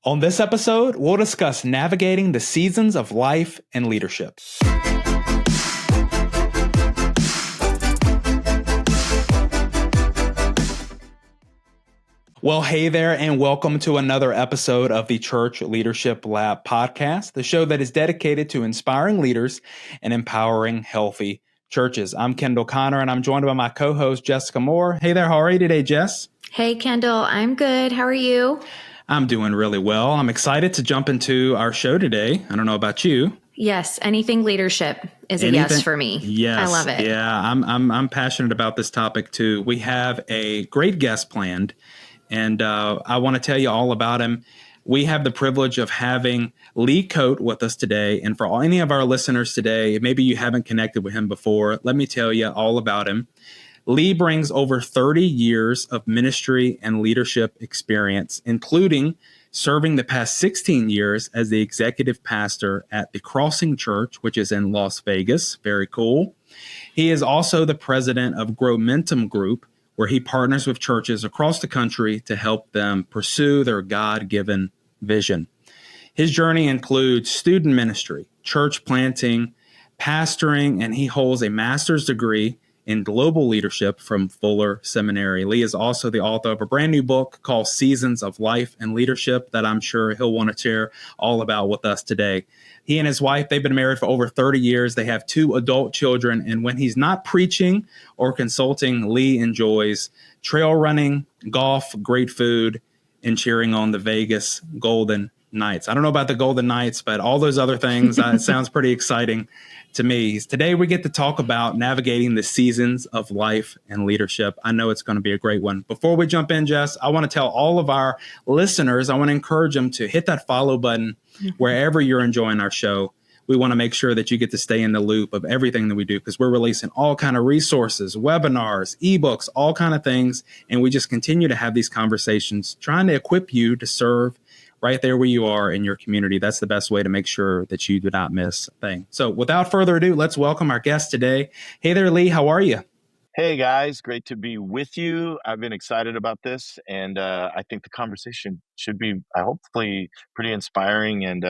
On this episode, we'll discuss navigating the seasons of life and leadership. Well, hey there, and welcome to another episode of the Church Leadership Lab podcast, the show that is dedicated to inspiring leaders and empowering healthy churches. I'm Kendall Connor, and I'm joined by my co-host, Jessica Moore. Hey there, how are you today, Jess? Hey, Kendall. I'm good. How are you? I'm doing really well. I'm excited to jump into our show today. I don't know about you. Yes, anything leadership is a yes for me. Yes, I love it. Yeah, I'm passionate about this topic too. We have a great guest planned, and I want to tell you all about him. We have the privilege of having Lee Coate with us today, and for any of our listeners today, maybe you haven't connected with him before, let me tell you all about him. Lee brings over 30 years of ministry and leadership experience, including serving the past 16 years as the executive pastor at the Crossing Church, which is in Las Vegas. Very cool. He is also the president of Growmentum Group, where he partners with churches across the country to help them pursue their God-given vision. His journey includes student ministry, church planting, pastoring, and he holds a master's degree in global leadership from Fuller Seminary. Lee is also the author of a brand new book called Seasons of Life and Leadership that I'm sure he'll want to share all about with us today. He and his wife, they've been married for over 30 years. They have 2 adult children. And when he's not preaching or consulting, Lee enjoys trail running, golf, great food, and cheering on the Vegas Golden Knights. I don't know about the Golden Knights, but all those other things, it sounds pretty exciting to me. Today, we get to talk about navigating the seasons of life and leadership. I know it's going to be a great one. Before we jump in, Jess, I want to tell all of our listeners, I want to encourage them to hit that follow button wherever you're enjoying our show. We want to make sure that you get to stay in the loop of everything that we do because we're releasing all kind of resources, webinars, ebooks, all kind of things. And we just continue to have these conversations, trying to equip you to serve right there where you are in your community. That's the best way to make sure that you do not miss a thing. So without further ado, let's welcome our guest today. Hey there, Lee. How are you? Hey, guys. Great to be with you. I've been excited about this, and I think the conversation should be hopefully pretty inspiring and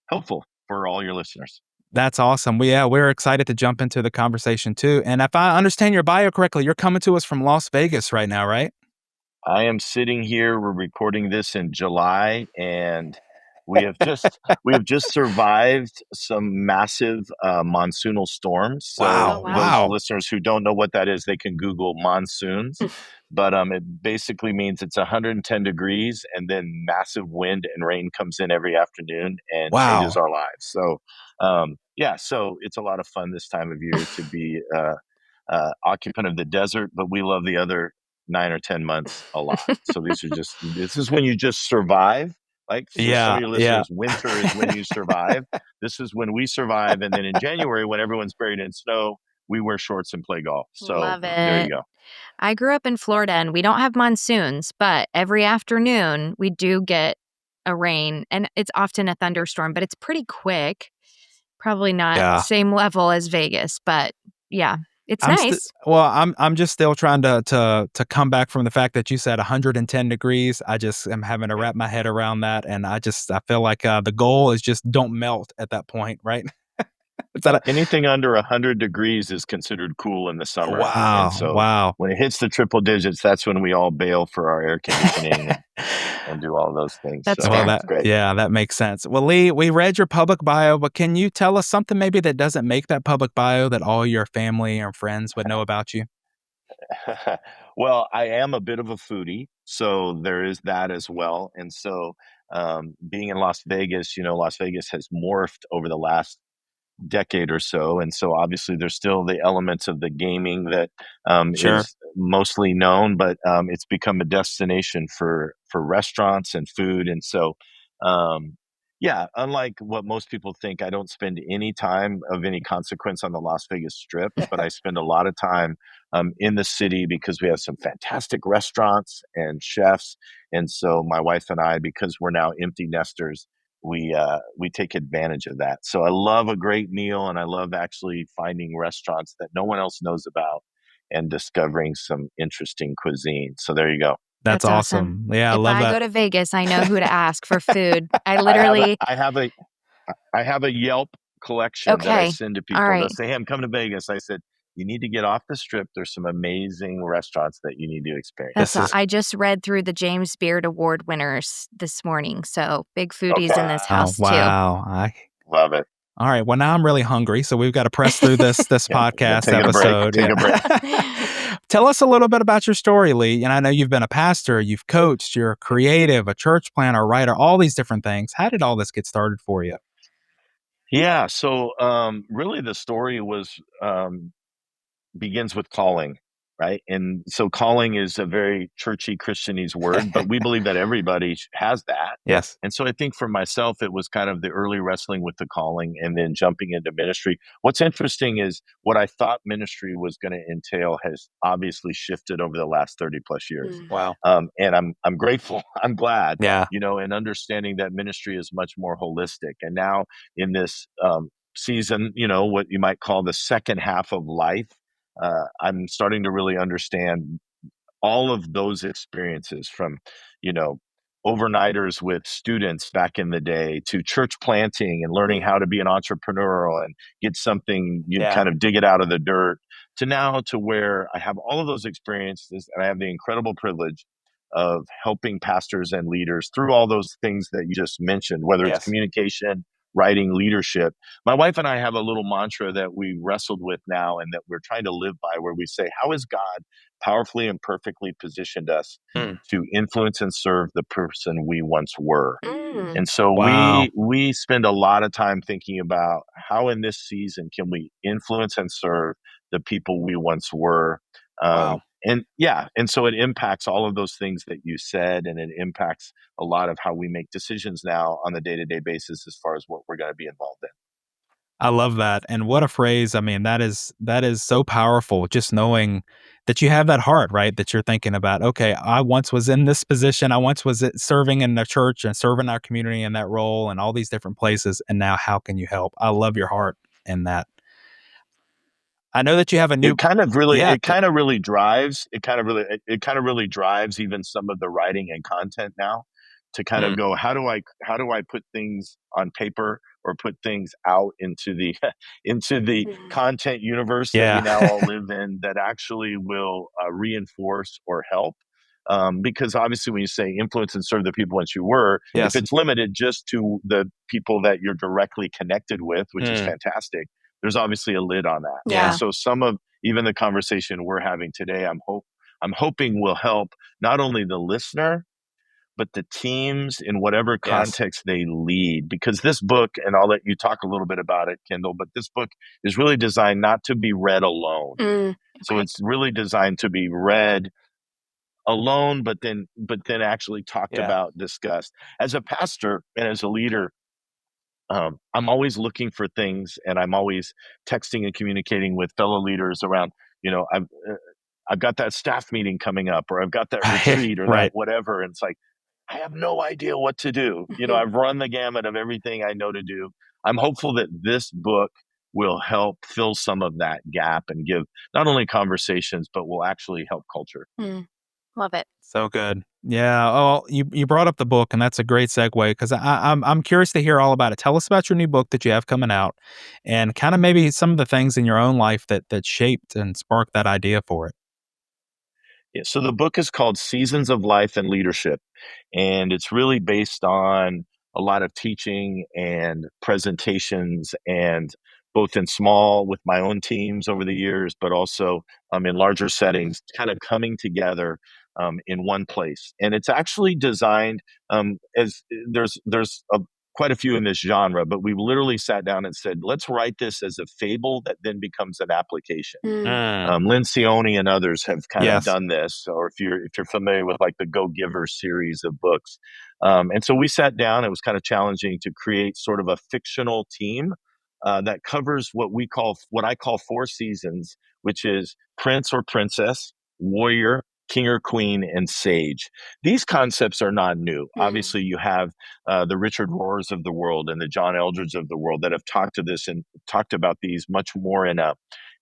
helpful for all your listeners. That's awesome. We're excited to jump into the conversation too. And if I understand your bio correctly, you're coming to us from Las Vegas right now, right? I am sitting here. We're recording this in July, and we have just survived some massive monsoonal storms. So those listeners who don't know what that is, they can Google monsoons. But it basically means it's 110 degrees, and then massive wind and rain comes in every afternoon and changes our lives. So so it's a lot of fun this time of year to be occupant of the desert, but we love the other 9 or 10 months a lot. So this is when you just survive. Like some of your listeners, winter is when you survive. This is when we survive. And then in January, when everyone's buried in snow, we wear shorts and play golf. So Love it. There you go. I grew up in Florida and we don't have monsoons, but every afternoon we do get a rain and it's often a thunderstorm, but it's pretty quick. Probably not same level as Vegas, but yeah. It's nice. I'm just still trying to come back from the fact that you said 110 degrees. I just am having to wrap my head around that, and I feel like the goal is just don't melt at that point, right? Anything under 100 degrees is considered cool in the summer. Wow! And so when it hits the triple digits, that's when we all bail for our air conditioning and do all those things. That's great. Yeah, that makes sense. Well, Lee, we read your public bio, but can you tell us something maybe that doesn't make that public bio that all your family and friends would know about you? Well, I am a bit of a foodie, so there is that as well. And so being in Las Vegas, Las Vegas has morphed over the last decade or so. And so obviously there's still the elements of the gaming that is mostly known, but it's become a destination for restaurants and food. And so, unlike what most people think, I don't spend any time of any consequence on the Las Vegas Strip, but I spend a lot of time in the city because we have some fantastic restaurants and chefs. And so my wife and I, because we're now empty nesters, we take advantage of that. So I love a great meal, and I love actually finding restaurants that no one else knows about and discovering some interesting cuisine. So there you go. That's awesome. Yeah, I love that. If I go to Vegas, I know who to ask for food. I literally... I have a Yelp collection that I send to people. They'll say, hey, I'm coming to Vegas. I said, you need to get off the strip. There's some amazing restaurants that you need to experience. I just read through the James Beard Award winners this morning. So big foodies in this house too. Wow. I love it. All right. Well, now I'm really hungry, so we've got to press through this podcast episode. Take a break. Tell us a little bit about your story, Lee. And I know you've been a pastor, you've coached, you're a creative, a church planner, writer, all these different things. How did all this get started for you? Yeah. So really the story begins with calling, right? And so calling is a very churchy Christianese word, but we believe that everybody has that. Yes. And so I think for myself, it was kind of the early wrestling with the calling and then jumping into ministry. What's interesting is what I thought ministry was going to entail has obviously shifted over the last 30 plus years. Wow. And I'm grateful. I'm glad, yeah. And understanding that ministry is much more holistic. And now in this season, what you might call the second half of life, I'm starting to really understand all of those experiences from, overnighters with students back in the day to church planting and learning how to be an entrepreneurial and get something, kind of dig it out of the dirt to now to where I have all of those experiences and I have the incredible privilege of helping pastors and leaders through all those things that you just mentioned, whether it's communication, writing, leadership. My wife and I have a little mantra that we wrestled with now and that we're trying to live by where we say, how has God powerfully and perfectly positioned us to influence and serve the person we once were? And so we spend a lot of time thinking about how in this season can we influence and serve the people we once were. And so it impacts all of those things that you said, and it impacts a lot of how we make decisions now on the day-to-day basis as far as what we're going to be involved in. I love that. And what a phrase. I mean, that is so powerful, just knowing that you have that heart, right? That you're thinking about, okay, I once was in this position. I once was serving in the church and serving our community in that role and all these different places. And now how can you help? I love your heart in that. I know that you have a new. It kind of really drives even some of the writing and content now to kind of go, how do I put things on paper or put things out into the content universe that we now all live in that actually will reinforce or help. Because obviously when you say influence and serve the people once you were, if it's limited just to the people that you're directly connected with, which is fantastic, there's obviously a lid on that. Yeah. And so some of even the conversation we're having today, I'm hoping will help not only the listener, but the teams in whatever context they lead. Because this book, and I'll let you talk a little bit about it, Kendall, but this book is really designed not to be read alone. So it's really designed to be read alone, but then actually talked about, discussed. As a pastor and as a leader, I'm always looking for things, and I'm always texting and communicating with fellow leaders around, I've got that staff meeting coming up, or I've got that retreat or that whatever. And it's like, I have no idea what to do. I've run the gamut of everything I know to do. I'm hopeful that this book will help fill some of that gap and give not only conversations, but will actually help culture. Love it. So good. Yeah. Oh, you brought up the book, and that's a great segue because I'm curious to hear all about it. Tell us about your new book that you have coming out, and kind of maybe some of the things in your own life that shaped and sparked that idea for it. Yeah, so the book is called Seasons of Life and Leadership, and it's really based on a lot of teaching and presentations, and both in small with my own teams over the years, but also in larger settings, kind of coming together in one place. And it's actually designed as quite a few in this genre, but we literally sat down and said, let's write this as a fable that then becomes an application. Lencioni and others have kind of done this, or if you're familiar with like the Go Giver series of books. And so we sat down. It was kind of challenging to create sort of a fictional team that covers what I call 4 seasons, which is prince or princess, warrior, king or queen, and sage. These concepts are not new. Obviously, you have the Richard Rohrs of the world and the John Eldredge of the world that have talked to this and talked about these much more in a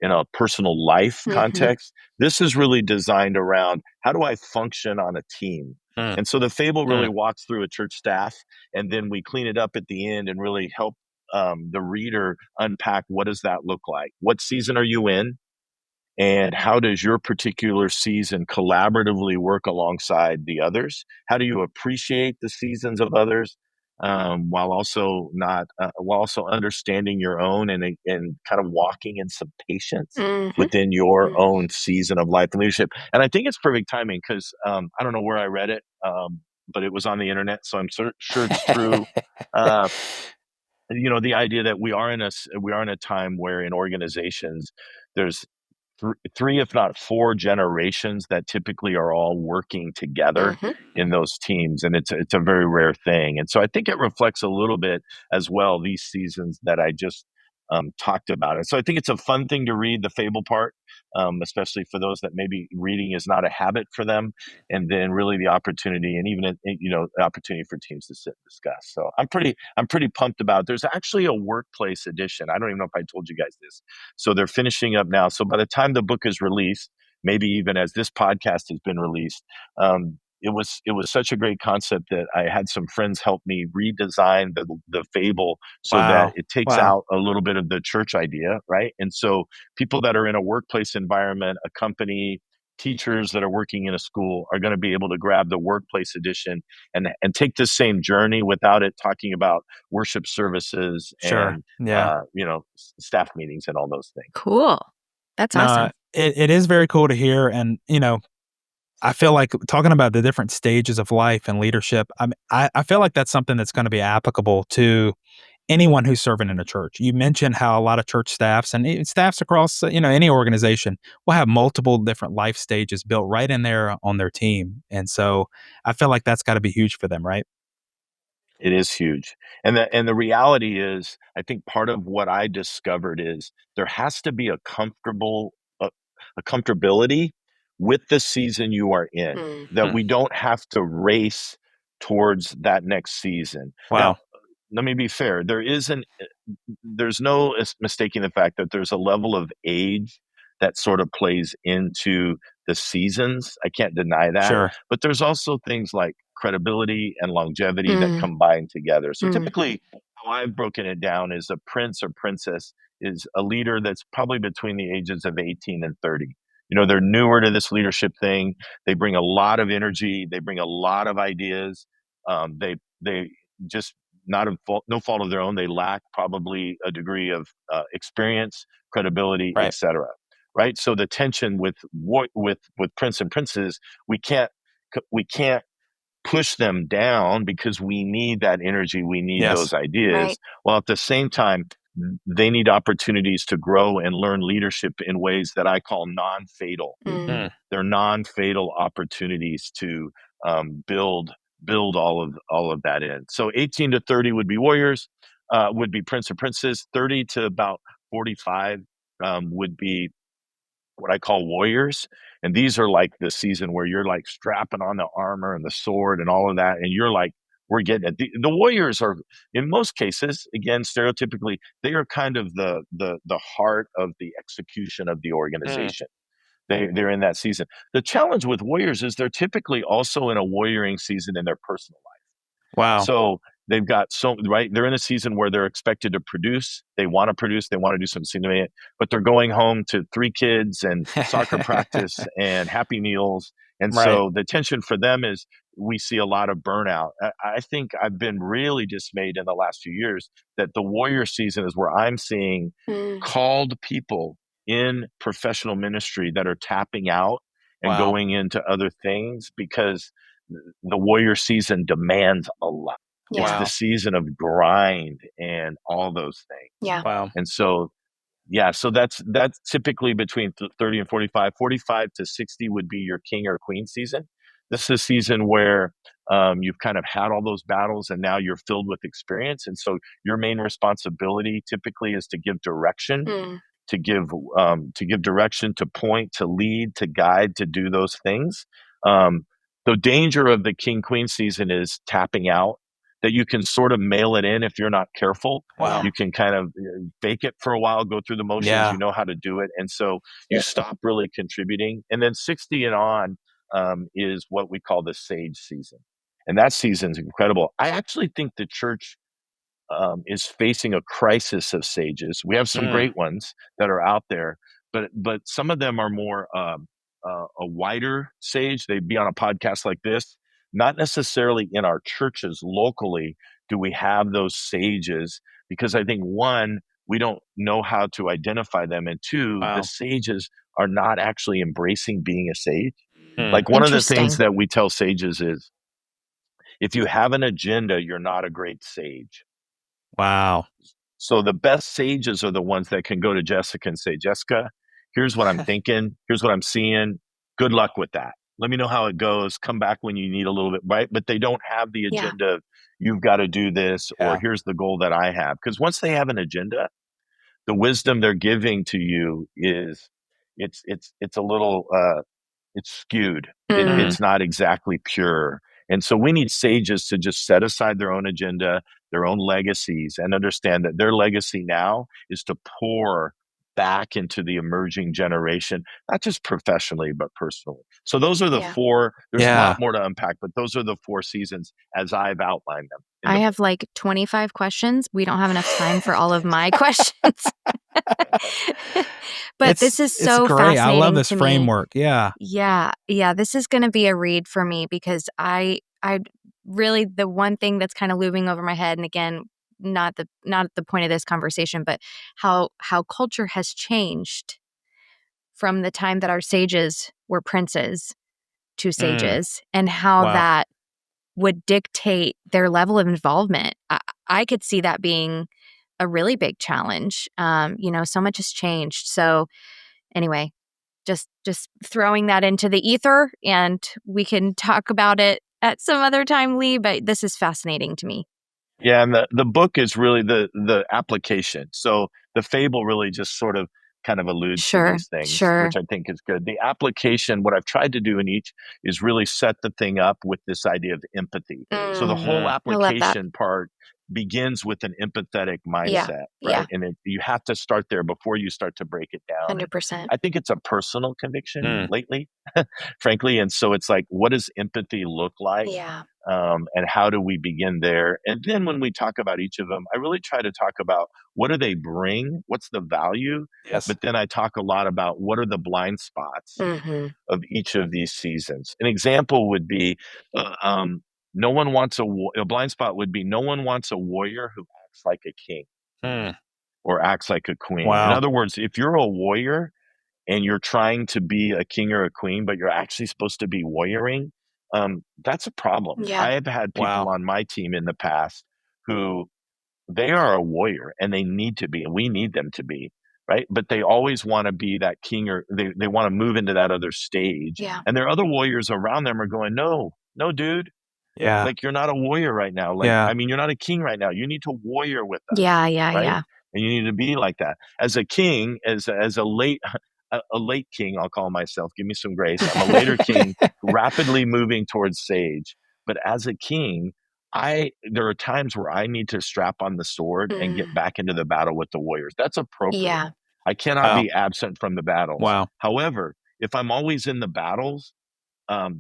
in a personal life context. This is really designed around, how do I function on a team? And so the fable really walks through a church staff, and then we clean it up at the end and really help the reader unpack, what does that look like? What season are you in? And how does your particular season collaboratively work alongside the others? How do you appreciate the seasons of others, while also not while also understanding your own, and kind of walking in some patience within your own season of life and leadership? And I think it's perfect timing because I don't know where I read it, but it was on the internet, so I'm sure it's true. Uh, the idea that we are in a time where in organizations there's three, if not four generations that typically are all working together in those teams. And it's a very rare thing. And so I think it reflects a little bit as well, these seasons that I just talked about. And so I think it's a fun thing to read, the fable part, especially for those that maybe reading is not a habit for them. And then really the opportunity, and even, the opportunity for teams to sit and discuss. So I'm pretty pumped about it. There's actually a workplace edition. I don't even know if I told you guys this. So they're finishing up now. So by the time the book is released, maybe even as this podcast has been released, it was such a great concept that I had some friends help me redesign the fable so that it takes out a little bit of the church idea, right? And so people that are in a workplace environment, a company, teachers that are working in a school are going to be able to grab the workplace edition and take the same journey without it talking about worship services and staff meetings and all those things. Cool. That's awesome. It is very cool to hear. And, I feel like talking about the different stages of life and leadership, I feel like that's something that's going to be applicable to anyone who's serving in a church. You mentioned how a lot of church staffs and staffs across, any organization will have multiple different life stages built right in there on their team. And so I feel like that's got to be huge for them, right? It is huge. And the reality is, I think part of what I discovered is there has to be a comfortability with the season you are in, that we don't have to race towards that next season. Wow. Now, let me be fair. There's no mistaking the fact that there's a level of age that sort of plays into the seasons. I can't deny that. Sure. But there's also things like credibility and longevity that combine together. So typically, how I've broken it down is a prince or princess is a leader that's probably between the ages of 18 and 30. They're newer to this leadership thing. They bring a lot of energy. They bring a lot of ideas. They just, no fault of their own, they lack probably a degree of experience, credibility, Right. etc. Right. So the tension with prince and princes, we can't push them down because we need that energy. We need those ideas. Right. While at the same time, they need opportunities to grow and learn leadership in ways that I call non-fatal. They're non-fatal opportunities to build all of that in. So 18 to 30 would be warriors, would be prince or princess. 30 to about 45 would be what I call warriors. And these are like the season where you're like strapping on the armor and the sword and all of that. And you're like, we're getting it. The warriors are, in most cases, again, stereotypically, they are kind of the heart of the execution of the organization. They're in that season. The challenge with warriors is they're typically also in a warrioring season in their personal life. Wow. So they've got they're in a season where they're expected to produce. They want to do something, but they're going home to 3 kids and soccer practice and happy meals. And so the tension for them is we see a lot of burnout. I think I've been really dismayed in the last few years that the warrior season is where I'm seeing called people in professional ministry that are tapping out and going into other things because the warrior season demands a lot. It's the season of grind and all those things. Yeah. Wow. And so, so that's typically between 30 and 45. 45 to 60 would be your king or queen season. This is a season where you've kind of had all those battles and now you're filled with experience. And so your main responsibility typically is to give direction, to give direction, to point, to lead, to guide, to do those things. The danger of the king queen season is tapping out that you can sort of mail it in if you're not careful. Wow. You can kind of fake it for a while, go through the motions. Yeah. You know how to do it, and so you stop really contributing. And then 60 and on is what we call the sage season, and that season's incredible. I actually think the church is facing a crisis of sages. We have some great ones that are out there, but some of them are more a wider sage. They'd be on a podcast like this. Not necessarily in our churches locally do we have those sages, because I think, one, we don't know how to identify them, and two, the sages are not actually embracing being a sage. Like, one of the things that we tell sages is, if you have an agenda, you're not a great sage. Wow. So the best sages are the ones that can go to Jessica and say, Jessica, here's what I'm thinking. Here's what I'm seeing. Good luck with that. Let me know how it goes. Come back when you need a little bit, right? But they don't have the agenda of, you've got to do this, or here's the goal that I have. Because once they have an agenda, the wisdom they're giving to you is, it's a little, it's skewed. It's not exactly pure. And so we need sages to just set aside their own agenda, their own legacies, and understand that their legacy now is to pour back into the emerging generation, not just professionally, but personally. So those are the four. There's a lot more to unpack, but those are the 4 seasons as I've outlined them. I have like 25 questions. We don't have enough time for all of my questions. But this is so great. fascinating. I love this to framework. Me. Yeah. Yeah. This is going to be a read for me, because I really, the one thing that's kind of looming over my head, and again, not the point of this conversation, but how culture has changed from the time that our sages were princes to sages, and how that would dictate their level of involvement. I could see that being a really big challenge. So much has changed. So anyway, just throwing that into the ether, and we can talk about it at some other time, Lee, but this is fascinating to me. Yeah, and the book is really the application. So the fable really just sort of kind of alludes to these things, which I think is good. The application, what I've tried to do in each, is really set the thing up with this idea of empathy. So the whole application part begins with an empathetic mindset, right? And you have to start there before you start to break it down. 100%. I think it's a personal conviction lately, frankly. And so it's like, what does empathy look like? Yeah. And how do we begin there? And then when we talk about each of them, I really try to talk about, what do they bring? What's the value? Yes. But then I talk a lot about, what are the blind spots of each of these seasons? An example would be, no one wants a blind spot would be, no one wants a warrior who acts like a king or acts like a queen. Wow. In other words, if you're a warrior and you're trying to be a king or a queen, but you're actually supposed to be warrioring, that's a problem. Yeah. I have had people on my team in the past who, they are a warrior and they need to be, and we need them to be, right? But they always want to be that king, or they want to move into that other stage. Yeah. And there are other warriors around them are going, no, dude. Yeah. Like, you're not a warrior right now. Like, I mean, you're not a king right now. You need to warrior with us. Yeah. Right? And you need to be like that. As a king, as a late king, I'll call myself, give me some grace. I'm a later king, rapidly moving towards sage. But as a king, there are times where I need to strap on the sword and get back into the battle with the warriors. That's appropriate. Yeah. I cannot be absent from the battles. Wow. However, if I'm always in the battles, I'm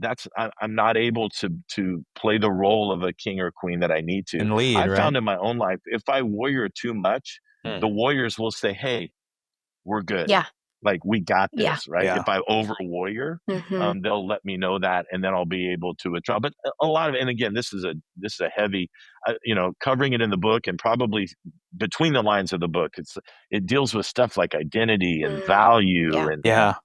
not able to play the role of a king or queen that I need to. And lead, I've right? found in my own life, if I warrior too much, the warriors will say, hey, we're good. Yeah. Like, we got this, right? Yeah. If I over warrior, they'll let me know that, and then I'll be able to withdraw. But a lot of, and again, this is a heavy, covering it in the book, and probably between the lines of the book, it deals with stuff like identity and value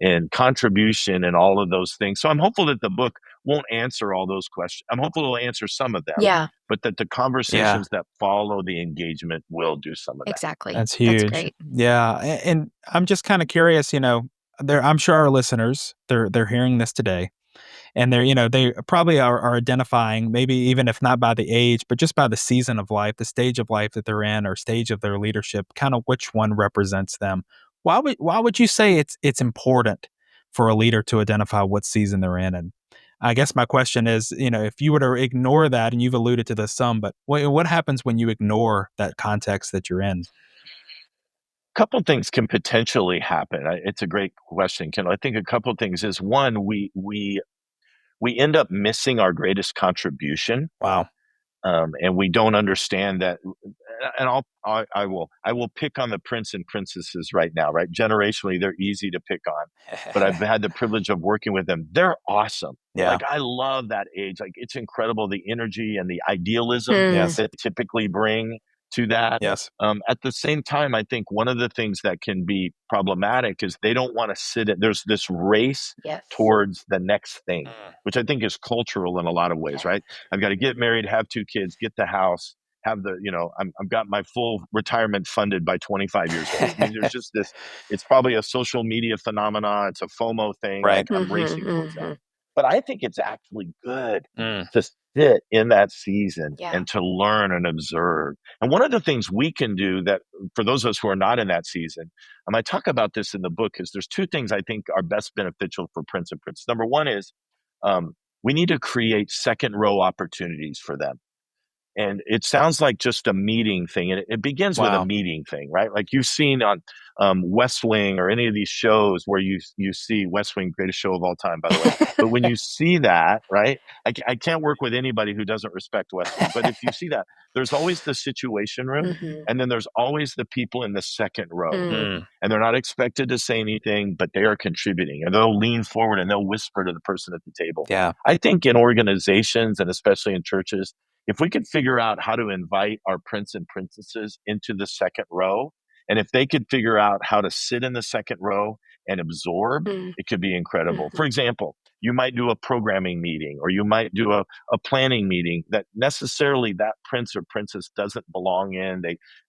and contribution and all of those things. So I'm hopeful that the book won't answer all those questions. I'm hopeful it'll answer some of them. Yeah. But that the conversations that follow the engagement will do some of that. Exactly. That's huge. That's great. Yeah. And I'm just kind of curious, I'm sure our listeners, they're hearing this today, and they probably are identifying, maybe even if not by the age, but just by the season of life, the stage of life that they're in, or stage of their leadership, kind of which one represents them. Why would you say it's important for a leader to identify what season they're in? And I guess my question is, if you were to ignore that, and you've alluded to this some, but what happens when you ignore that context that you're in? Couple things can potentially happen. It's a great question, Ken. I think a couple things is one, we end up missing our greatest contribution, Wow. and we don't understand that. And I will pick on the prince and princesses right now. Right, generationally, they're easy to pick on, but I've had the privilege of working with them. They're awesome. Yeah. Like, I love that age. Like, it's incredible, the energy and the idealism Yes. that typically bring to that. Yes. At the same time, I think one of the things that can be problematic is they don't want to sit at, there's this race towards the next thing, which I think is cultural in a lot of ways, right? I've got to get married, have 2 kids, get the house, have the, I've got my full retirement funded by 25 years old. I mean, there's just this, it's probably a social media phenomena. It's a FOMO thing. Right. Like, I'm racing towards that. But I think it's actually good Mm. to sit in that season and to learn and observe. And one of the things we can do that, for those of us who are not in that season, I talk about this in the book, is there's 2 things I think are best beneficial for Prince and Princess. Number one is we need to create second row opportunities for them. And it sounds like just a meeting thing. And it begins with a meeting thing, right? Like, you've seen on West Wing or any of these shows where you see West Wing, greatest show of all time, by the way. But when you see that, right, I can't work with anybody who doesn't respect West Wing. But if you see that, there's always the situation room, and then there's always the people in the second row. And they're not expected to say anything, but they are contributing. And they'll lean forward and they'll whisper to the person at the table. Yeah. I think in organizations, and especially in churches, if we could figure out how to invite our prince and princesses into the second row, and if they could figure out how to sit in the second row and absorb, it could be incredible. For example, you might do a programming meeting, or you might do a planning meeting that necessarily that prince or princess doesn't belong in.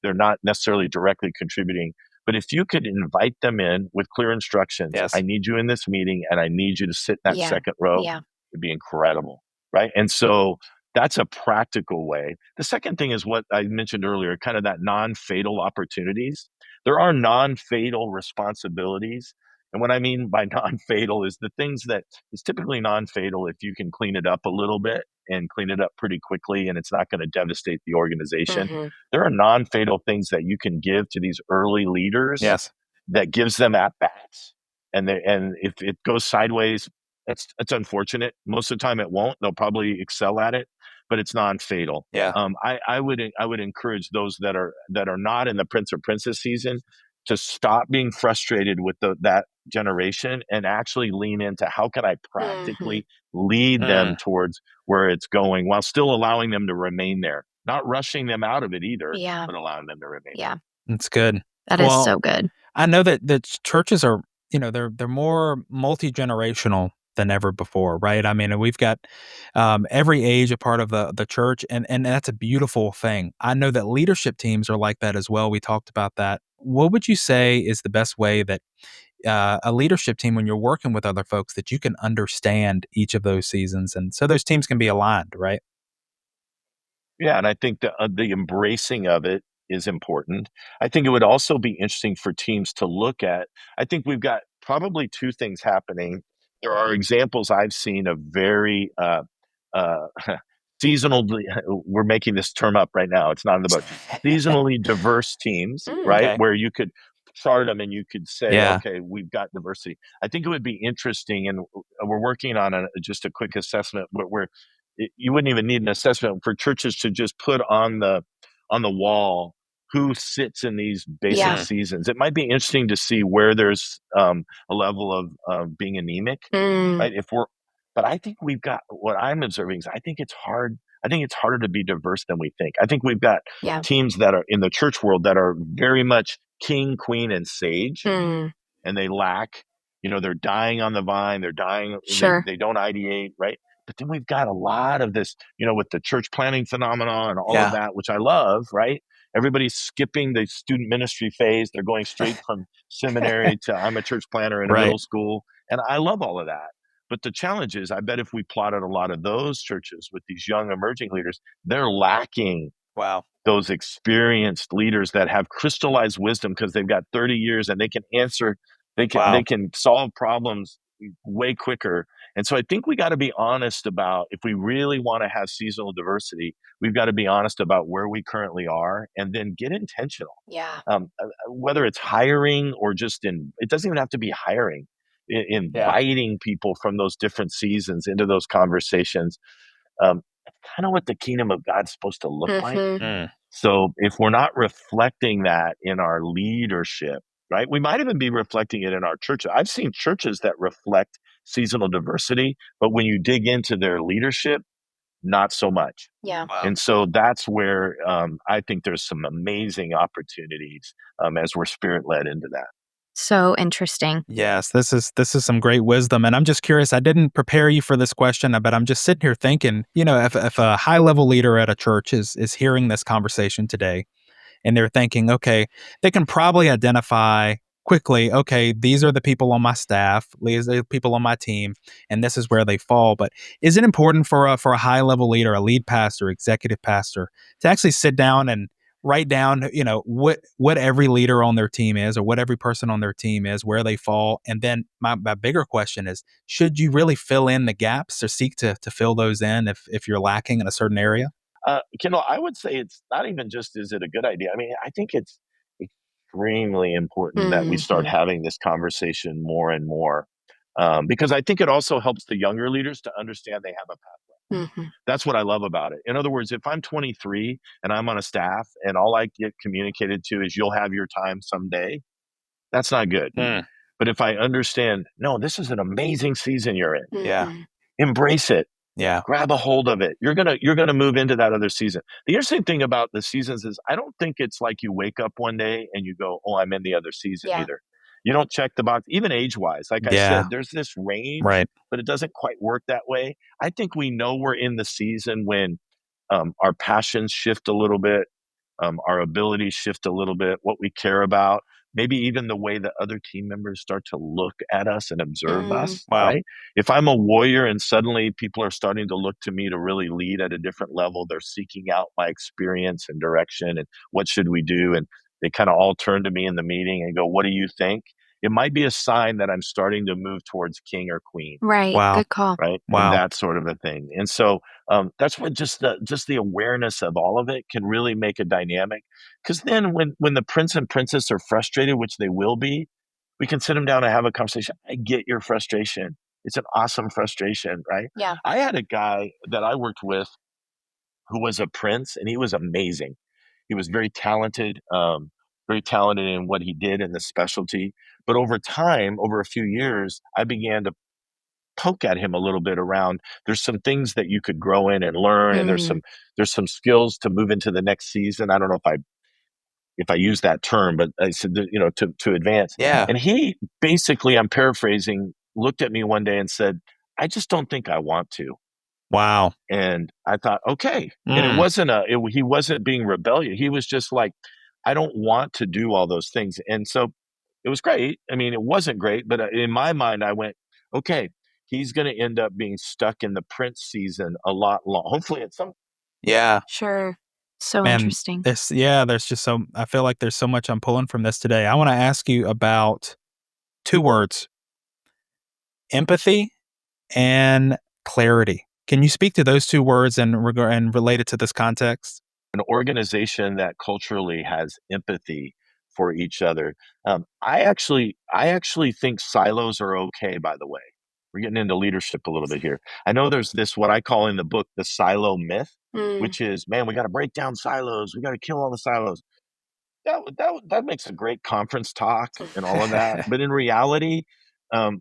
They're not necessarily directly contributing. But if you could invite them in with clear instructions, Yes. I need you in this meeting and I need you to sit in that second row, it'd be incredible. Right. And so that's a practical way. The second thing is what I mentioned earlier, kind of that non-fatal opportunities. There are non-fatal responsibilities. And what I mean by non-fatal is the things that is typically non-fatal if you can clean it up a little bit and clean it up pretty quickly, and it's not going to devastate the organization. There are non-fatal things that you can give to these early leaders that gives them at-bats. And if it goes sideways, it's unfortunate. Most of the time it won't. They'll probably excel at it, but it's non-fatal. Yeah. I would encourage those that are not in the prince or princess season to stop being frustrated with that generation and actually lean into how can I practically lead them towards where it's going, while still allowing them to remain there, not rushing them out of it either, but allowing them to remain. Yeah. That's good. That is so good. I know that churches are, they're more multi-generational than ever before, right? I mean, we've got every age a part of the church, and that's a beautiful thing. I know that leadership teams are like that as well. We talked about that. What would you say is the best way that a leadership team, when you're working with other folks, that you can understand each of those seasons, and so those teams can be aligned, right? Yeah, and I think the embracing of it is important. I think it would also be interesting for teams to look at. I think we've got probably 2 things happening. There are examples I've seen of very uh, seasonally. We're making this term up right now. It's not in the book. Seasonally diverse teams, right? Okay. Where you could chart them and you could say, Yeah. okay, we've got diversity. I think it would be interesting, and we're working on just a quick assessment where you wouldn't even need an assessment for churches to just put on the wall who sits in these basic seasons. It might be interesting to see where there's a level of being anemic, right? But I think we've got, what I'm observing is I think it's hard. I think it's harder to be diverse than we think. I think we've got teams that are in the church world that are very much king, queen, and sage, and they lack, they're dying on the vine. They're dying. They don't ideate, right? But then we've got a lot of this, with the church planning phenomenon and all of that, which I love, right? Everybody's skipping the student ministry phase. They're going straight from seminary to I'm a church planner in a middle school. And I love all of that. But the challenge is, I bet if we plotted a lot of those churches with these young emerging leaders, they're lacking those experienced leaders that have crystallized wisdom because they've got 30 years and they can answer, they can solve problems way quicker. And so I think we got to be honest about, if we really want to have seasonal diversity, we've got to be honest about where we currently are and then get intentional. Yeah. Whether it's hiring or just it doesn't even have to be hiring, inviting people from those different seasons into those conversations. That's kind of what the kingdom of God's supposed to look like. Mm. So if we're not reflecting that in our leadership, right, we might even be reflecting it in our churches. I've seen churches that reflect seasonal diversity, but when you dig into their leadership, not so much. Yeah. Wow. And so that's where I think there's some amazing opportunities as we're spirit-led into that. So interesting. Yes, this is some great wisdom, and I'm just curious. I didn't prepare you for this question, but I'm just sitting here thinking, if a high level leader at a church is hearing this conversation today, and they're thinking, okay, they can probably identify quickly, okay, these are the people on my staff, these are the people on my team, and this is where they fall. But is it important for a high level leader, a lead pastor, executive pastor, to actually sit down and write down, what every leader on their team is, or what every person on their team is, where they fall? And then my bigger question is, should you really fill in the gaps or seek to fill those in if you're lacking in a certain area? Kendall, I would say it's not even just, is it a good idea? I mean, I think it's extremely important that we start having this conversation more and more, because I think it also helps the younger leaders to understand they have a pathway. That's what I love about it. In other words, if I'm 23 and I'm on a staff and all I get communicated to is you'll have your time someday, that's not good. But if I understand, no, this is an amazing season you're in. Yeah. Embrace it. Yeah. Grab a hold of it. You're gonna move into that other season. The interesting thing about the seasons is I don't think it's like you wake up one day and you go, "Oh, I'm in the other season," either. You don't check the box, even age-wise. Like I said, there's this range, Right. but it doesn't quite work that way. I think we know we're in the season when our passions shift a little bit, our abilities shift a little bit, what we care about, maybe even the way that other team members start to look at us and observe us, Wow. right? If I'm a warrior and suddenly people are starting to look to me to really lead at a different level, they're seeking out my experience and direction and what should we do? And they kind of all turn to me in the meeting and go, what do you think? It might be a sign that I'm starting to move towards king or queen. Right. Wow. Good call. Right. Wow. And that sort of a thing. And so that's what just the awareness of all of it can really make a dynamic. Because then when the prince and princess are frustrated, which they will be, we can sit them down and have a conversation. I get your frustration. It's an awesome frustration, right? Yeah. I had a guy that I worked with who was a prince, and he was amazing. He was very talented in what he did in the specialty. But over time, over a few years, I began to poke at him a little bit around, there's some things that you could grow in and learn, and there's some skills to move into the next season. I don't know if I use that term, but I said, to advance. Yeah. And he basically, I'm paraphrasing, looked at me one day and said, I just don't think I want to. Wow. And I thought, okay. And it wasn't he wasn't being rebellious. He was just like, I don't want to do all those things. And so it was great. I mean, it wasn't great, but in my mind, I went, okay, he's going to end up being stuck in the Prince season a lot long. Hopefully at some. Yeah. Sure. So Man, interesting. there's just I feel like there's so much I'm pulling from this today. I want to ask you about two words: empathy and clarity. Can you speak to those two words and relate it to this context? An organization that culturally has empathy for each other. I actually think silos are okay, by the way. We're getting into leadership a little bit here. I know there's this, what I call in the book, the silo myth, which is, man, we got to break down silos. We got to kill all the silos. That makes a great conference talk and all of that. But in reality, um,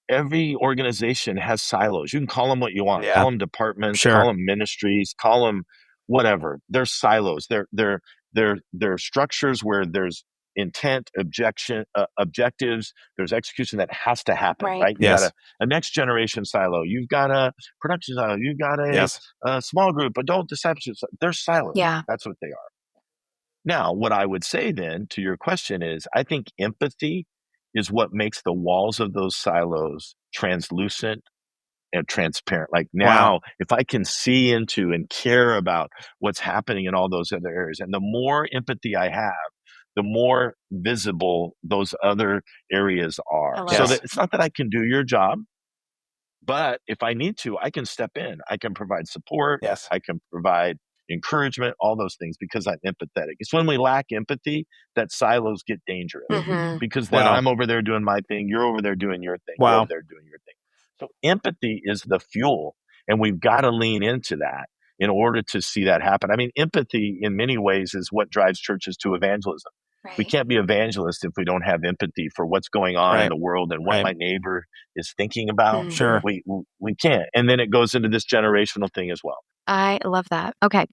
every organization has silos. You can call them what you want. Yeah. Call them departments. Sure. Call them ministries. Call them whatever. They're silos. They're structures where there's intent, objectives. There's execution that has to happen. Right? You Yes. got a next generation silo. You've got a production silo. You've got a small group adult discipleship. They're silos. Yeah. That's what they are. Now, what I would say then to your question is, I think empathy is what makes the walls of those silos translucent and transparent. Like now, if I can see into and care about what's happening in all those other areas, and the more empathy I have, the more visible those other areas are. So that it's not that I can do your job. But if I need to, I can step in. I can provide support. Yes. I can provide encouragement, all those things, because I'm empathetic. It's when we lack empathy that silos get dangerous, because then I'm over there doing my thing. You're over there doing your thing. You're over there doing your thing. So empathy is the fuel, and we've got to lean into that in order to see that happen. I mean, empathy in many ways is what drives churches to evangelism. Right. We can't be evangelists if we don't have empathy for what's going on in the world and what my neighbor is thinking about. Sure. We can't. And then it goes into this generational thing as well. I love that. Okay.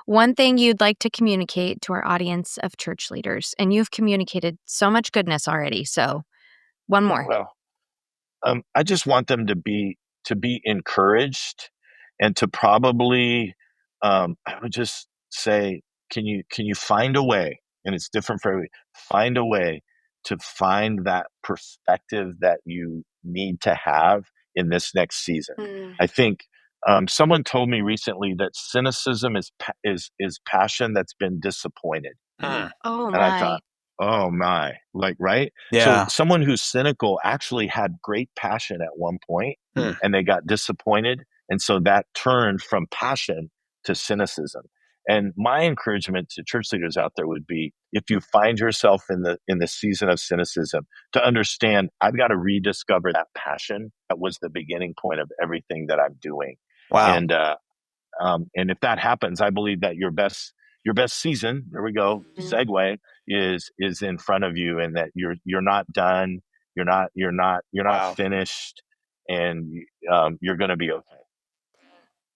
One thing you'd like to communicate to our audience of church leaders, and you've communicated so much goodness already. So one more. Well, I just want them to be encouraged, and to probably, I would just say, can you find a way, and it's different for everybody, find a way to find that perspective that you need to have in this next season. I think someone told me recently that cynicism is passion that's been disappointed. Oh And I thought, oh my, like, right? Yeah. So someone who's cynical actually had great passion at one point, and they got disappointed. And so that turned from passion to cynicism. And my encouragement to church leaders out there would be, if you find yourself in the season of cynicism, to understand, I've got to rediscover that passion that was the beginning point of everything that I'm doing. Wow. And if that happens, I believe that your best season, there we go, segue, is in front of you, and that you're not done, you're not finished, and you're going to be okay.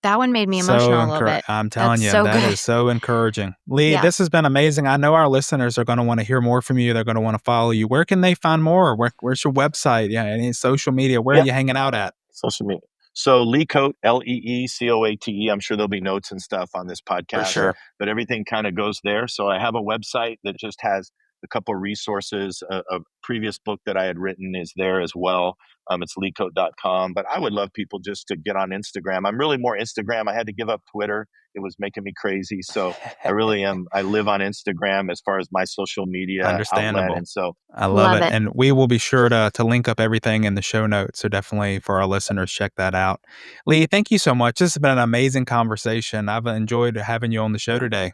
That one made me emotional a little bit. I'm telling That's you, so that good. is so encouraging. Lee, Yeah. this has been amazing. I know our listeners are going to want to hear more from you. They're going to want to follow you. Where can they find more? Where's your website? Yeah, any social media? Where are you hanging out at? Social media. So Lee Coate, LeeCoate. I'm sure there'll be notes and stuff on this podcast. For sure. But everything kind of goes there. So I have a website that just has a couple of resources. A previous book that I had written is there as well. It's leecoate.com. But I would love people just to get on Instagram. I'm really more Instagram. I had to give up Twitter. It was making me crazy. So I really am. I live on Instagram as far as my social media Understandable. outlet. And so I love it. it. And we will be sure to link up everything in the show notes. So definitely for our listeners, check that out. Lee, thank you so much. This has been an amazing conversation. I've enjoyed having you on the show today.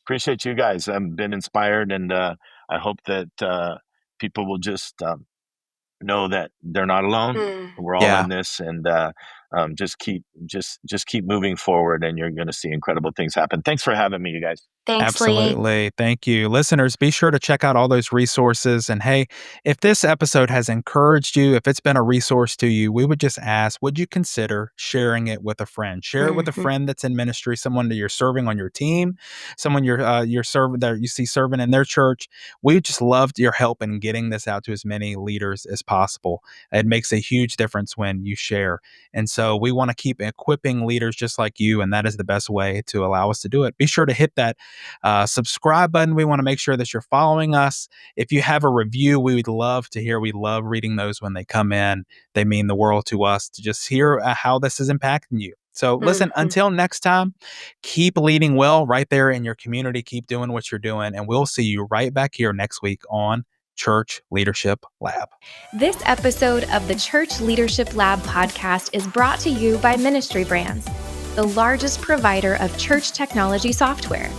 Appreciate you guys. I've been inspired, and I hope that people will just know that they're not alone. We're all in this, and just keep moving forward, and you're going to see incredible things happen. Thanks for having me, you guys. Thanks, Absolutely. Lee. Thank you. Listeners, be sure to check out all those resources. And hey, if this episode has encouraged you, if it's been a resource to you, we would just ask, would you consider sharing it with a friend? Share it with a friend that's in ministry, someone that you're serving on your team, someone you're serving that you see serving in their church. We just loved your help in getting this out to as many leaders as possible. It makes a huge difference when you share. And so we want to keep equipping leaders just like you, and that is the best way to allow us to do it. Be sure to hit that subscribe button. We want to make sure that you're following us. If you have a review, we would love to hear. We love reading those when they come in. They mean the world to us to just hear how this is impacting you. So listen, until next time, keep leading well right there in your community. Keep doing what you're doing, and we'll see you right back here next week on Church Leadership Lab. This episode of the Church Leadership Lab podcast is brought to you by Ministry Brands, the largest provider of church technology software.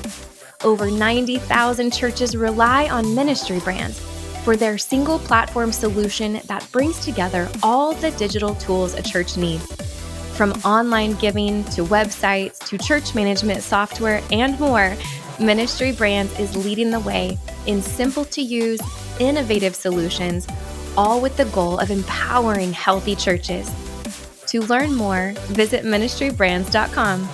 Over 90,000 churches rely on Ministry Brands for their single platform solution that brings together all the digital tools a church needs. From online giving to websites to church management software and more, Ministry Brands is leading the way in simple to use, innovative solutions, all with the goal of empowering healthy churches. To learn more, visit ministrybrands.com.